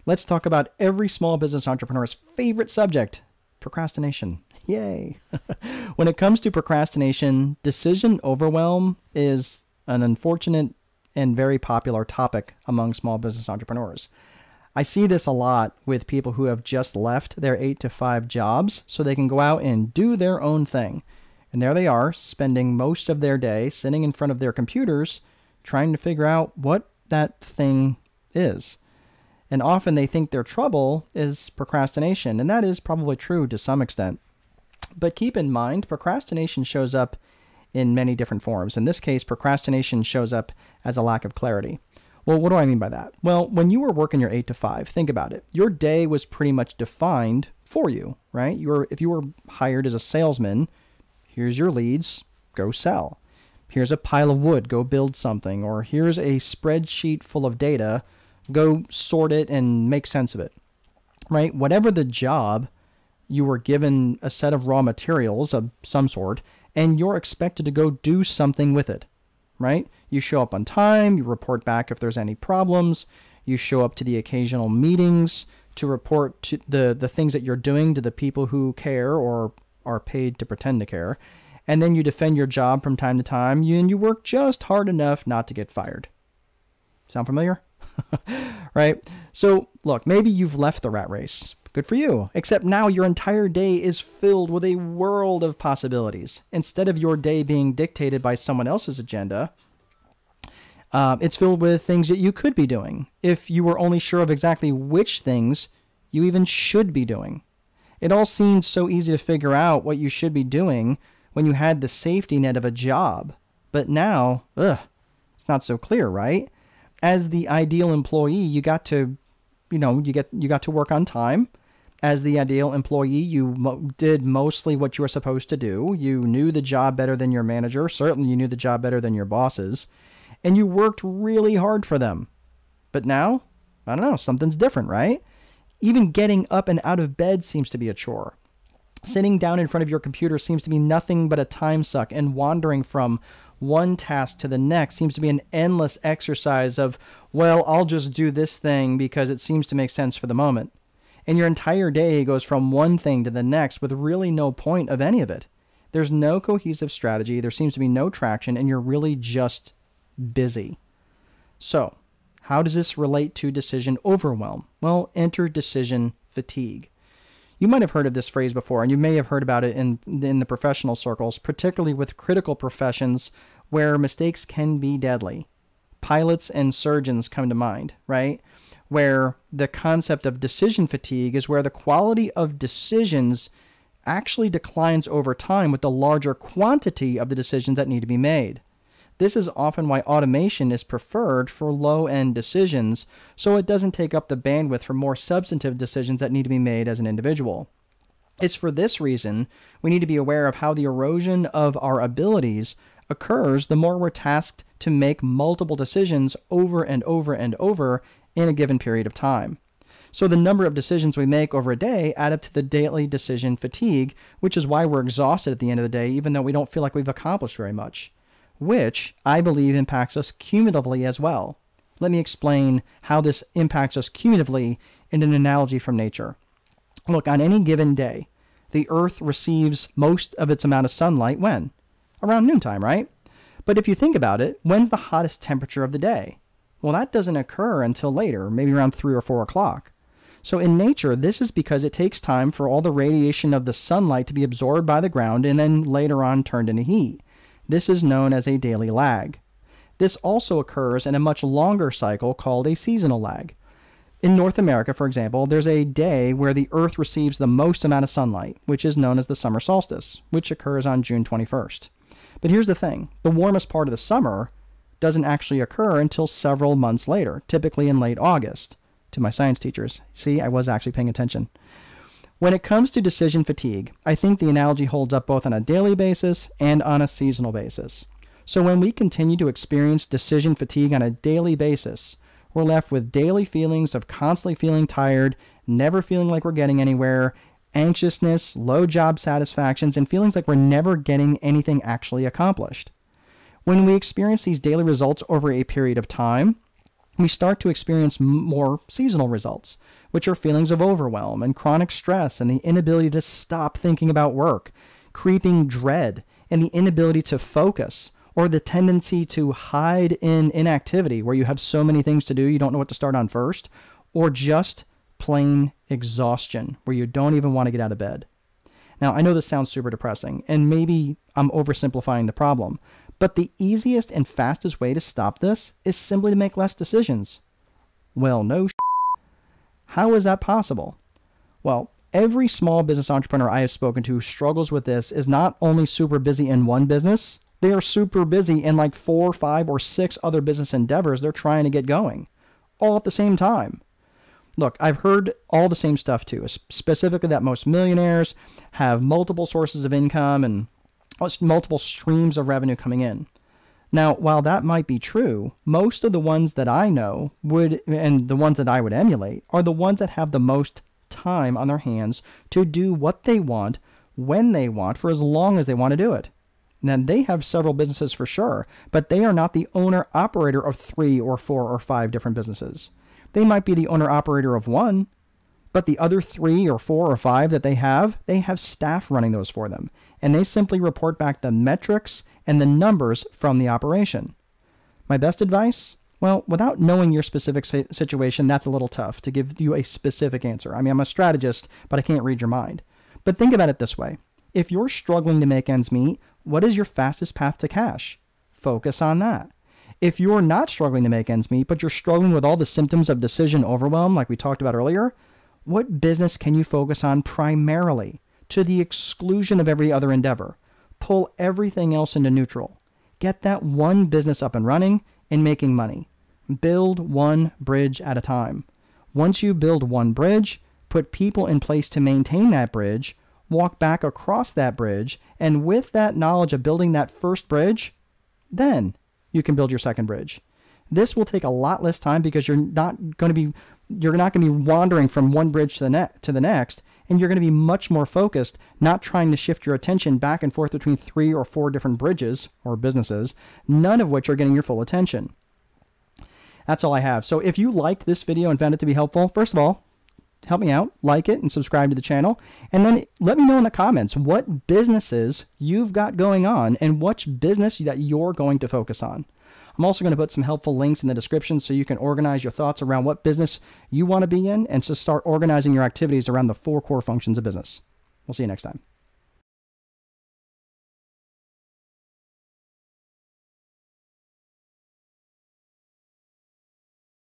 Let's talk about every small business entrepreneur's favorite subject, procrastination. Yay. When it comes to procrastination, decision overwhelm is an unfortunate and very popular topic among small business entrepreneurs. I see this a lot with people who have just left their 8-to-5 jobs so they can go out and do their own thing. And there they are, spending most of their day sitting in front of their computers trying to figure out what that thing is. And often they think their trouble is procrastination, and that is probably true to some extent. But keep in mind, procrastination shows up in many different forms. In this case, procrastination shows up as a lack of clarity. Well, what do I mean by that? Well, when you were working your 8-to-5, think about it. Your day was pretty much defined for you, right? If you were hired as a salesman, here's your leads, go sell. Here's a pile of wood, go build something. Or here's a spreadsheet full of data, go sort it and make sense of it, right? Whatever the job, you were given a set of raw materials of some sort, and you're expected to go do something with it, right? You show up on time, you report back if there's any problems, you show up to the occasional meetings to report to the things that you're doing to the people who care or are paid to pretend to care, and then you defend your job from time to time, and you work just hard enough not to get fired. Sound familiar? Right? So look, maybe you've left the rat race. Good for you. Except now your entire day is filled with a world of possibilities. Instead of your day being dictated by someone else's agenda, it's filled with things that you could be doing if you were only sure of exactly which things you even should be doing. It all seemed so easy to figure out what you should be doing when you had the safety net of a job. But now, it's not so clear, right? As the ideal employee, you got to work on time. As the ideal employee, you did mostly what you were supposed to do. You knew the job better than your manager. Certainly you knew the job better than your bosses. And you worked really hard for them. But now, I don't know, something's different, right? Even getting up and out of bed seems to be a chore. Sitting down in front of your computer seems to be nothing but a time suck, and wandering from one task to the next seems to be an endless exercise of, well, I'll just do this thing because it seems to make sense for the moment. And your entire day goes from one thing to the next with really no point of any of it. There's no cohesive strategy, there seems to be no traction, and you're really just busy. So, how does this relate to decision overwhelm? Well, enter decision fatigue. You might have heard of this phrase before, and you may have heard about it in the professional circles, particularly with critical professions where mistakes can be deadly. Pilots and surgeons come to mind, right? Where the concept of decision fatigue is where the quality of decisions actually declines over time with the larger quantity of the decisions that need to be made. This is often why automation is preferred for low-end decisions, so it doesn't take up the bandwidth for more substantive decisions that need to be made as an individual. It's for this reason we need to be aware of how the erosion of our abilities occurs the more we're tasked to make multiple decisions over and over and over in a given period of time. So the number of decisions we make over a day add up to the daily decision fatigue, which is why we're exhausted at the end of the day, even though we don't feel like we've accomplished very much, which I believe impacts us cumulatively as well. Let me explain how this impacts us cumulatively in an analogy from nature. Look, on any given day, the Earth receives most of its amount of sunlight when? Around noontime, right? But if you think about it, when's the hottest temperature of the day? Well, that doesn't occur until later, maybe around 3 or 4 o'clock. So in nature, this is because it takes time for all the radiation of the sunlight to be absorbed by the ground and then later on turned into heat. This is known as a daily lag. This also occurs in a much longer cycle called a seasonal lag. In North America, for example, there's a day where the Earth receives the most amount of sunlight, which is known as the summer solstice, which occurs on June 21st. But here's the thing, the warmest part of the summer doesn't actually occur until several months later, typically in late August. To my science teachers, see, I was actually paying attention. When it comes to decision fatigue, I think the analogy holds up both on a daily basis and on a seasonal basis. So when we continue to experience decision fatigue on a daily basis, we're left with daily feelings of constantly feeling tired, never feeling like we're getting anywhere, anxiousness, low job satisfactions, and feelings like we're never getting anything actually accomplished. When we experience these daily results over a period of time, we start to experience more seasonal results, which are feelings of overwhelm and chronic stress and the inability to stop thinking about work, creeping dread and the inability to focus, or the tendency to hide in inactivity where you have so many things to do you don't know what to start on first, or just plain exhaustion where you don't even want to get out of bed. Now, I know this sounds super depressing, and maybe I'm oversimplifying the problem, but the easiest and fastest way to stop this is simply to make less decisions. Well, no. How is that possible? Well, every small business entrepreneur I have spoken to who struggles with this is not only super busy in one business, they are super busy in like 4, 5, or 6 other business endeavors they're trying to get going, all at the same time. Look, I've heard all the same stuff too, specifically that most millionaires have multiple sources of income and multiple streams of revenue coming in. Now, while that might be true, most of the ones that I know and the ones that I would emulate are the ones that have the most time on their hands to do what they want, when they want, for as long as they want to do it. Now, they have several businesses for sure, but they are not the owner-operator of 3 or 4 or 5 different businesses. They might be the owner-operator of one, but the other 3 or 4 or 5 that they have staff running those for them, and they simply report back the metrics and the numbers from the operation. My best advice? Well, without knowing your specific situation, that's a little tough to give you a specific answer. I mean, I'm a strategist, but I can't read your mind. But think about it this way. If you're struggling to make ends meet, what is your fastest path to cash? Focus on that. If you're not struggling to make ends meet, but you're struggling with all the symptoms of decision overwhelm, like we talked about earlier, what business can you focus on primarily, to the exclusion of every other endeavor? Pull everything else into neutral. Get that one business up and running and making money. Build one bridge at a time. Once you build one bridge, put people in place to maintain that bridge, walk back across that bridge, and with that knowledge of building that first bridge, then you can build your second bridge. This will take a lot less time because you're not going to be wandering from one bridge to the next, and you're going to be much more focused, not trying to shift your attention back and forth between 3 or 4 different bridges or businesses, none of which are getting your full attention. That's all I have. So if you liked this video and found it to be helpful, first of all, help me out, like it and subscribe to the channel, and then let me know in the comments what businesses you've got going on and which business that you're going to focus on. I'm also going to put some helpful links in the description so you can organize your thoughts around what business you want to be in and to start organizing your activities around the 4 core functions of business. We'll see you next time.